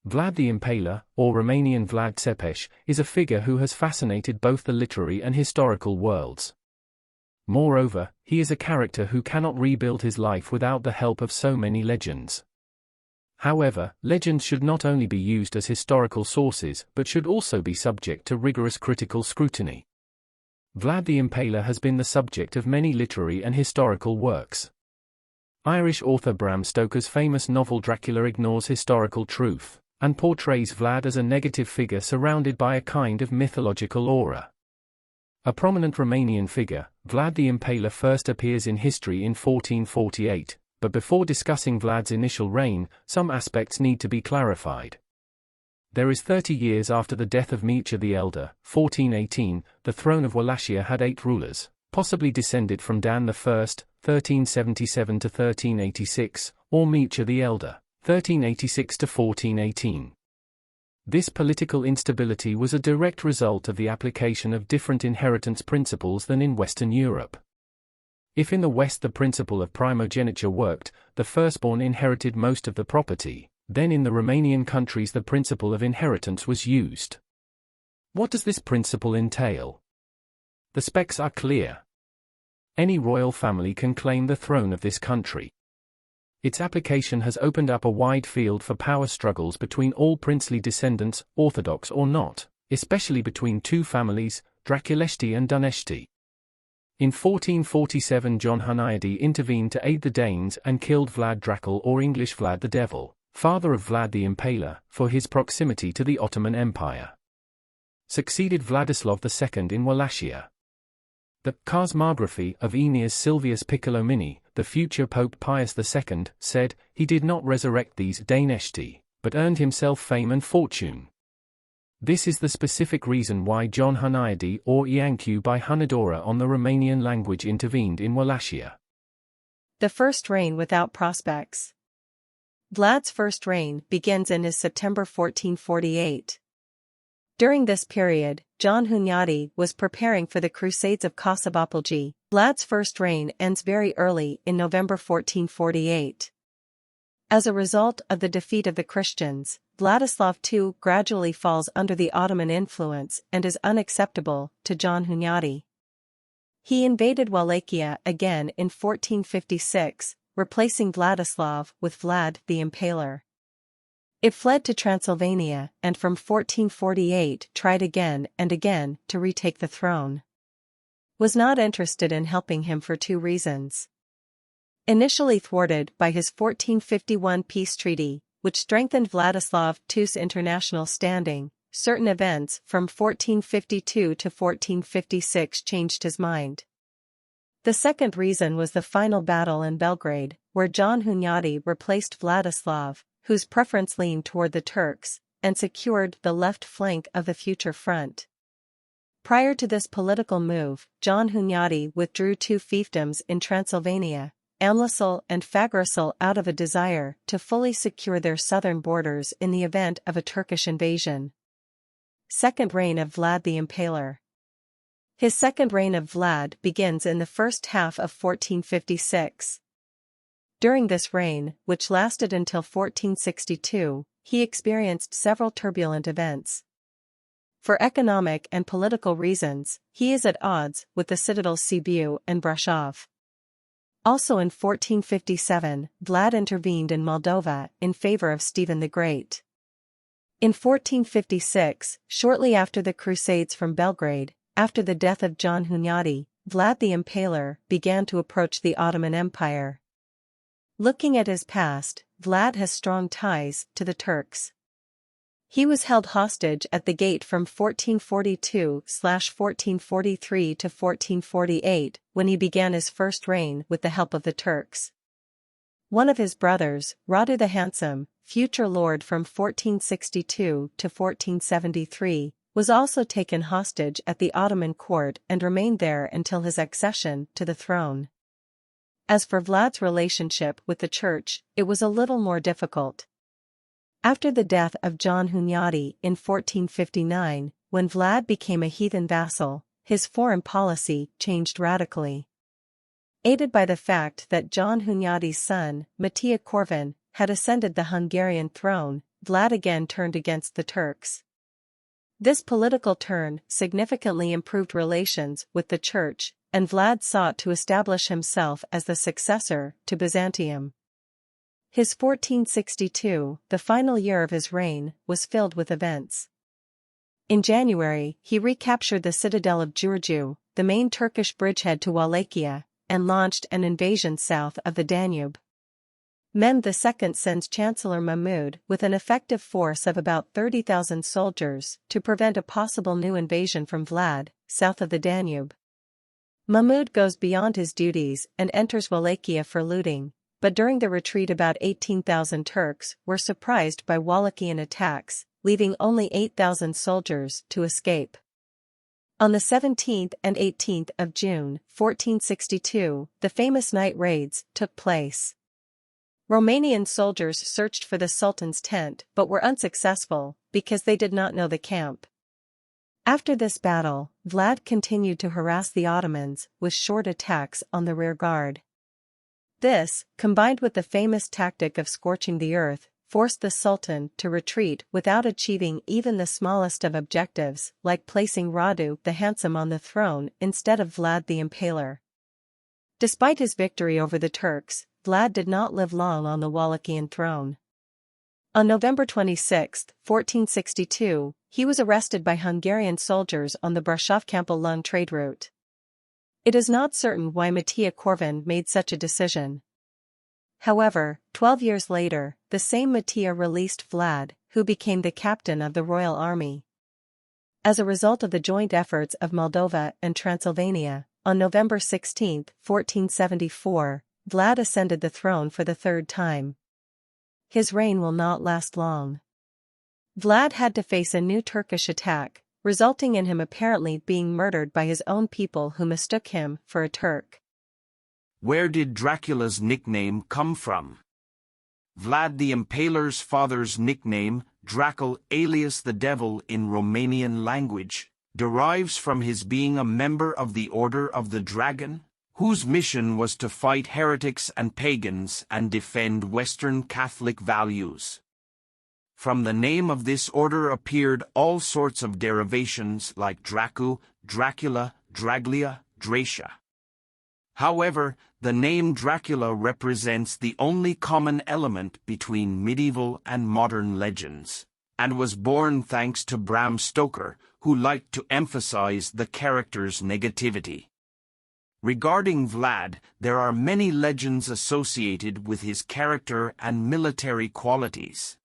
Vlad the Impaler, or Romanian Vlad Țepeș, is a figure who has fascinated both the literary and historical worlds. Moreover, he is a character who cannot rebuild his life without the help of so many legends. However, legends should not only be used as historical sources but should also be subject to rigorous critical scrutiny. Vlad the Impaler has been the subject of many literary and historical works. Irish author Bram Stoker's famous novel Dracula ignores historical truth and portrays Vlad as a negative figure surrounded by a kind of mythological aura. A prominent Romanian figure, Vlad the Impaler first appears in history in 1448, but before discussing Vlad's initial reign, some aspects need to be clarified. There is 30 years after the death of Mircea the Elder, 1418, the throne of Wallachia had 8 rulers, possibly descended from Dan I, 1377 to 1386, or Mircea the Elder, 1386 to 1418. This political instability was a direct result of the application of different inheritance principles than in Western Europe. If in the West the principle of primogeniture worked, the firstborn inherited most of the property, then in the Romanian countries the principle of inheritance was used. What does this principle entail? The specs are clear. Any royal family can claim the throne of this country. Its application has opened up a wide field for power struggles between all princely descendants, orthodox or not, especially between two families, Draculești and Dunești. In 1447 John Hunyadi intervened to aid the Danes and killed Vlad Dracul, or English Vlad the Devil, father of Vlad the Impaler, for his proximity to the Ottoman Empire. Succeeded Vladislav II in Wallachia. The cosmography of Aeneas Silvius Piccolomini, the future Pope Pius II, said, he did not resurrect these Danești, but earned himself fame and fortune. This is the specific reason why John Hunyadi, or Iancu by Hunidora on the Romanian language, intervened in Wallachia. The first reign without prospects. Vlad's first reign begins in his September 1448. During this period, John Hunyadi was preparing for the Crusades of Casabaplji. Vlad's first reign ends very early in November 1448. As a result of the defeat of the Christians, Vladislav II gradually falls under the Ottoman influence and is unacceptable to John Hunyadi. He invaded Wallachia again in 1456, replacing Vladislav with Vlad the Impaler. It fled to Transylvania and from 1448 tried again and again to retake the throne. Was not interested in helping him for 2 reasons. Initially thwarted by his 1451 peace treaty, which strengthened Vladislav II's international standing, certain events from 1452 to 1456 changed his mind. The second reason was the final battle in Belgrade, where John Hunyadi replaced Vladislav, whose preference leaned toward the Turks, and secured the left flank of the future front. Prior to this political move, John Hunyadi withdrew 2 fiefdoms in Transylvania, Amlisil and Fagrasil, out of a desire to fully secure their southern borders in the event of a Turkish invasion. Second reign of Vlad the Impaler. His second reign of Vlad begins in the first half of 1456. During this reign, which lasted until 1462, he experienced several turbulent events. For economic and political reasons, he is at odds with the citadels Sibiu and Brașov. Also in 1457, Vlad intervened in Moldova in favor of Stephen the Great. In 1456, shortly after the Crusades from Belgrade, after the death of John Hunyadi, Vlad the Impaler began to approach the Ottoman Empire. Looking at his past, Vlad has strong ties to the Turks. He was held hostage at the gate from 1442/1443 to 1448, when he began his first reign with the help of the Turks. One of his brothers, Radu the Handsome, future lord from 1462 to 1473, was also taken hostage at the Ottoman court and remained there until his accession to the throne. As for Vlad's relationship with the church, it was a little more difficult. After the death of John Hunyadi in 1459, when Vlad became a heathen vassal, his foreign policy changed radically. Aided by the fact that John Hunyadi's son, Mattia Corvin, had ascended the Hungarian throne, Vlad again turned against the Turks. This political turn significantly improved relations with the Church, and Vlad sought to establish himself as the successor to Byzantium. His 1462, the final year of his reign, was filled with events. In January, he recaptured the citadel of Giurgiu, the main Turkish bridgehead to Wallachia, and launched an invasion south of the Danube. Mehmed II sends Chancellor Mahmud with an effective force of about 30,000 soldiers to prevent a possible new invasion from Vlad, south of the Danube. Mahmud goes beyond his duties and enters Wallachia for looting, but during the retreat about 18,000 Turks were surprised by Wallachian attacks, leaving only 8,000 soldiers to escape. On the 17th and 18th of June, 1462, the famous night raids took place. Romanian soldiers searched for the Sultan's tent but were unsuccessful because they did not know the camp. After this battle, Vlad continued to harass the Ottomans with short attacks on the rear guard. This, combined with the famous tactic of scorching the earth, forced the Sultan to retreat without achieving even the smallest of objectives, like placing Radu the Handsome on the throne instead of Vlad the Impaler. Despite his victory over the Turks, Vlad did not live long on the Wallachian throne. On November 26, 1462, he was arrested by Hungarian soldiers on the Brașov-Câmpul-Lung trade route. It is not certain why Mattia Corvin made such a decision. However, 12 years later, the same Mattia released Vlad, who became the captain of the royal army. As a result of the joint efforts of Moldova and Transylvania, on November 16, 1474, Vlad ascended the throne for the third time. His reign will not last long. Vlad had to face a new Turkish attack, resulting in him apparently being murdered by his own people who mistook him for a Turk. Where did Dracula's nickname come from? Vlad the Impaler's father's nickname, Dracul alias the Devil in Romanian language, derives from his being a member of the Order of the Dragon, whose mission was to fight heretics and pagans and defend Western Catholic values. From the name of this order appeared all sorts of derivations like Dracu, Dracula, Draglia, Dracia. However, the name Dracula represents the only common element between medieval and modern legends, and was born thanks to Bram Stoker, who liked to emphasize the character's negativity. Regarding Vlad, there are many legends associated with his character and military qualities.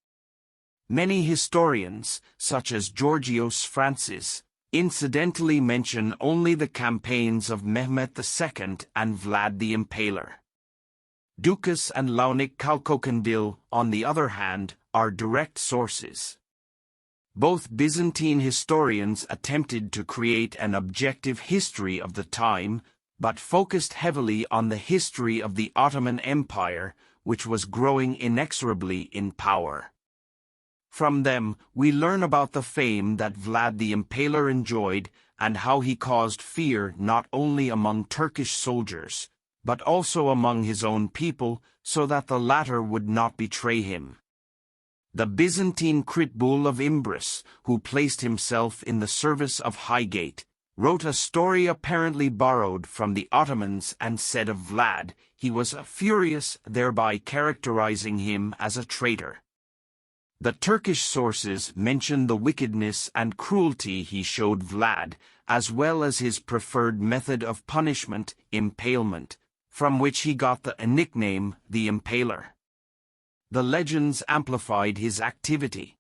Many historians, such as Georgios Francis, incidentally mention only the campaigns of Mehmed II and Vlad the Impaler. Ducas and Launik Calcocandil, on the other hand, are direct sources. Both Byzantine historians attempted to create an objective history of the time, but focused heavily on the history of the Ottoman Empire, which was growing inexorably in power. From them, we learn about the fame that Vlad the Impaler enjoyed and how he caused fear not only among Turkish soldiers, but also among his own people, so that the latter would not betray him. The Byzantine Kritbul of Imbris, who placed himself in the service of Highgate, wrote a story apparently borrowed from the Ottomans and said of Vlad, he was furious, thereby characterizing him as a traitor. The Turkish sources mention the wickedness and cruelty he showed Vlad, as well as his preferred method of punishment, impalement, from which he got the nickname, the Impaler. The legends amplified his activity.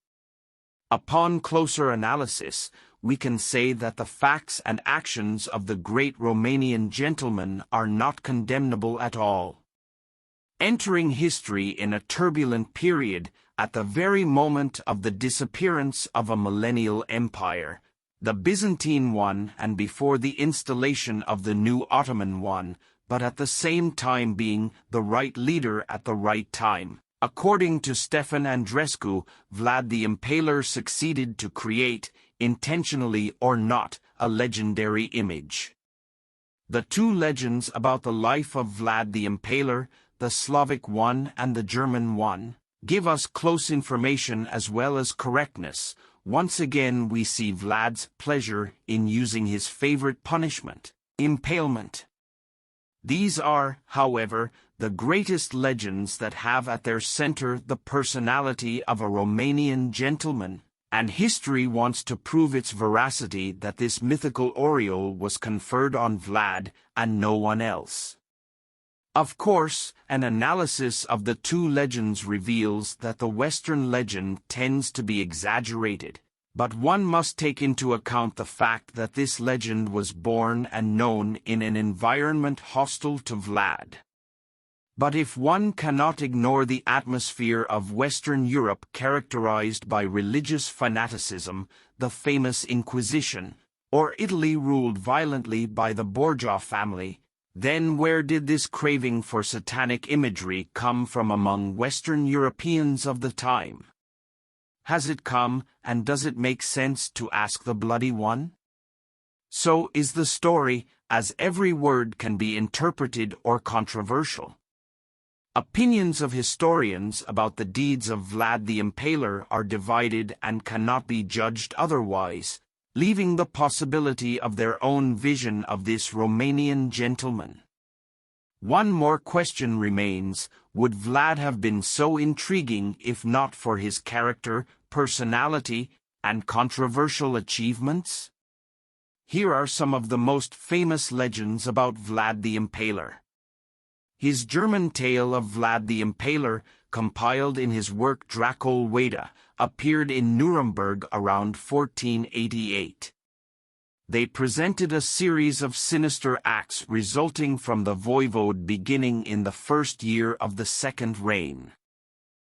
Upon closer analysis, we can say that the facts and actions of the great Romanian gentleman are not condemnable at all. Entering history in a turbulent period, at the very moment of the disappearance of a millennial empire, the Byzantine one and before the installation of the new Ottoman one, but at the same time being the right leader at the right time. According to Stefan Andrescu, Vlad the Impaler succeeded to create, intentionally or not, a legendary image. The two legends about the life of Vlad the Impaler, the Slavic one and the German one, give us close information as well as correctness. Once again we see Vlad's pleasure in using his favorite punishment, impalement. These are, however, the greatest legends that have at their center the personality of a Romanian gentleman, and history wants to prove its veracity that this mythical aureole was conferred on Vlad and no one else. Of course, an analysis of the two legends reveals that the Western legend tends to be exaggerated, but one must take into account the fact that this legend was born and known in an environment hostile to Vlad. But if one cannot ignore the atmosphere of Western Europe characterized by religious fanaticism, the famous Inquisition, or Italy ruled violently by the Borgia family, then where did this craving for satanic imagery come from among Western Europeans of the time? Has it come, and does it make sense to ask the Bloody One? So is the story, as every word can be interpreted or controversial. Opinions of historians about the deeds of Vlad the Impaler are divided and cannot be judged otherwise, leaving the possibility of their own vision of this Romanian gentleman. One more question remains: would Vlad have been so intriguing if not for his character, personality, and controversial achievements? Here are some of the most famous legends about Vlad the Impaler. His German tale of Vlad the Impaler, compiled in his work Dracula, appeared in Nuremberg around 1488. They presented a series of sinister acts resulting from the voivode beginning in the first year of the Second Reign.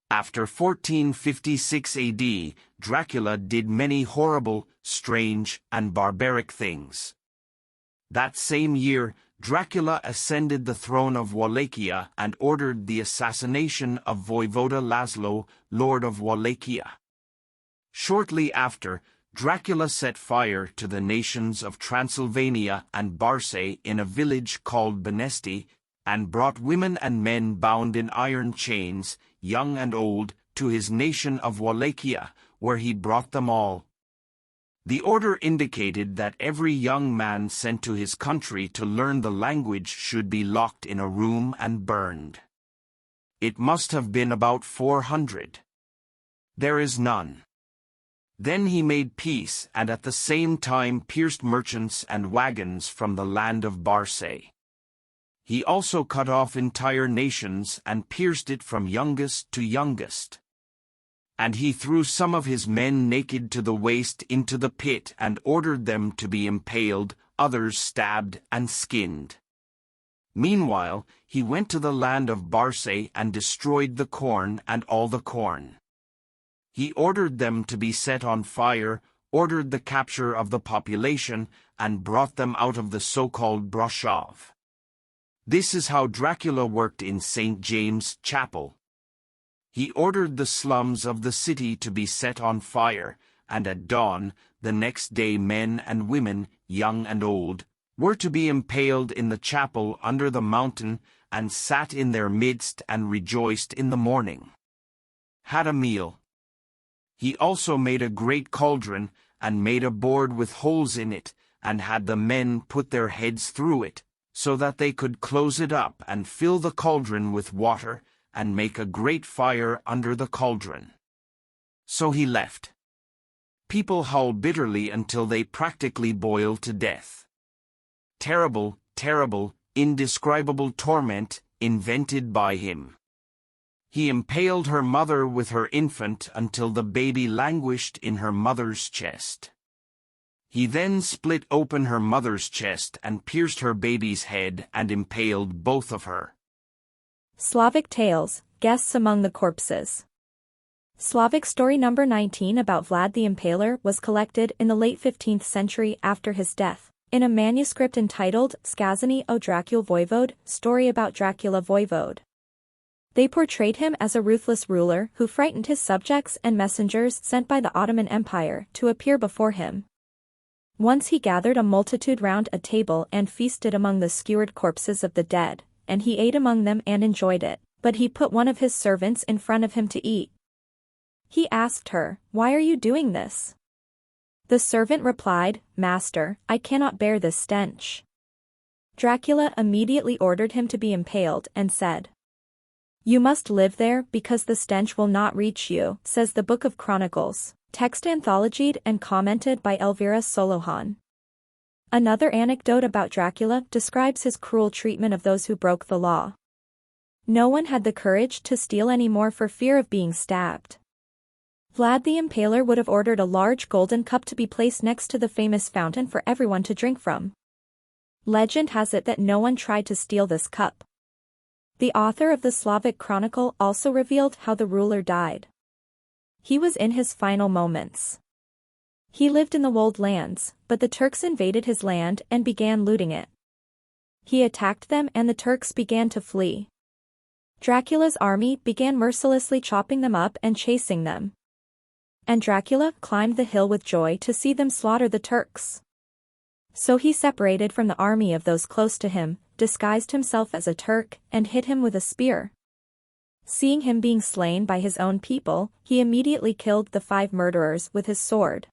After 1456 AD, Dracula did many horrible, strange, and barbaric things. That same year, Dracula ascended the throne of Wallachia and ordered the assassination of Voivoda Laszlo, Lord of Wallachia. Shortly after, Dracula set fire to the nations of Transylvania and Barcay in a village called Bănești, and brought women and men bound in iron chains, young and old, to his nation of Wallachia, where he brought them all. The order indicated that every young man sent to his country to learn the language should be locked in a room and burned. It must have been about 400. There is none. Then he made peace and at the same time pierced merchants and wagons from the land of Barcay. He also cut off entire nations and pierced it from youngest to youngest. And he threw some of his men naked to the waist into the pit and ordered them to be impaled, others stabbed and skinned. Meanwhile, he went to the land of Barcay and destroyed the corn and all the corn. He ordered them to be set on fire, ordered the capture of the population, and brought them out of the so-called Brașov. This is how Dracula worked in St. James' Chapel. He ordered the slums of the city to be set on fire, and at dawn, the next day men and women, young and old, were to be impaled in the chapel under the mountain, and sat in their midst and rejoiced in the morning. Had a meal. He also made a great cauldron, and made a board with holes in it, and had the men put their heads through it, so that they could close it up and fill the cauldron with water, and make a great fire under the cauldron. So he left. People howled bitterly until they practically boiled to death. Terrible, terrible, indescribable torment, invented by him. He impaled her mother with her infant until the baby languished in her mother's chest. He then split open her mother's chest and pierced her baby's head and impaled both of her. Slavic Tales, Guests Among the Corpses. Slavic story number 19 about Vlad the Impaler was collected in the late 15th century after his death, in a manuscript entitled Skazany o Dracul Voivode, Story about Dracula Voivode. They portrayed him as a ruthless ruler who frightened his subjects and messengers sent by the Ottoman Empire to appear before him. Once he gathered a multitude round a table and feasted among the skewered corpses of the dead, and he ate among them and enjoyed it, But he put one of his servants in front of him to eat. He asked her, "Why are you doing this?" The servant replied, "Master, I cannot bear this stench." Dracula immediately ordered him to be impaled and said, "You must live there because the stench will not reach you," says the Book of Chronicles, text anthologied and commented by Elvira Solohan. Another anecdote about Dracula describes his cruel treatment of those who broke the law. No one had the courage to steal anymore for fear of being stabbed. Vlad the Impaler would have ordered a large golden cup to be placed next to the famous fountain for everyone to drink from. Legend has it that no one tried to steal this cup. The author of the Slavic Chronicle also revealed how the ruler died. He was in his final moments. He lived in the Wold Lands, but the Turks invaded his land and began looting it. He attacked them and the Turks began to flee. Dracula's army began mercilessly chopping them up and chasing them. And Dracula climbed the hill with joy to see them slaughter the Turks. So he separated from the army of those close to him, disguised himself as a Turk, and hit him with a spear. Seeing him being slain by his own people, he immediately killed the 5 murderers with his sword.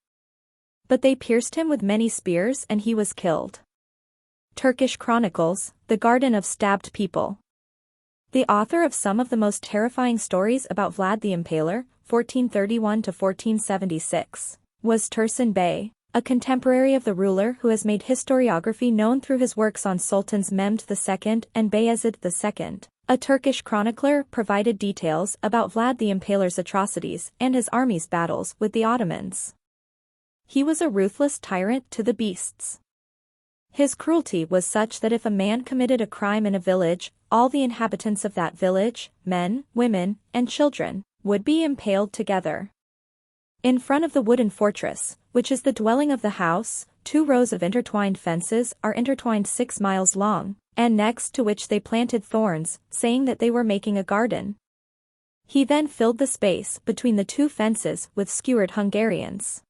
But they pierced him with many spears and he was killed. Turkish Chronicles, The Garden of Stabbed People. The author of some of the most terrifying stories about Vlad the Impaler, 1431 to 1476, was Tursun Bey, a contemporary of the ruler who has made historiography known through his works on Sultans Mehmed II and Bayezid II. A Turkish chronicler provided details about Vlad the Impaler's atrocities and his army's battles with the Ottomans. He was a ruthless tyrant to the beasts. His cruelty was such that if a man committed a crime in a village, all the inhabitants of that village, men, women, and children, would be impaled together. In front of the wooden fortress, which is the dwelling of the house, 2 rows of intertwined fences are intertwined 6 miles long, and next to which they planted thorns, saying that they were making a garden. He then filled the space between the 2 fences with skewered Hungarians.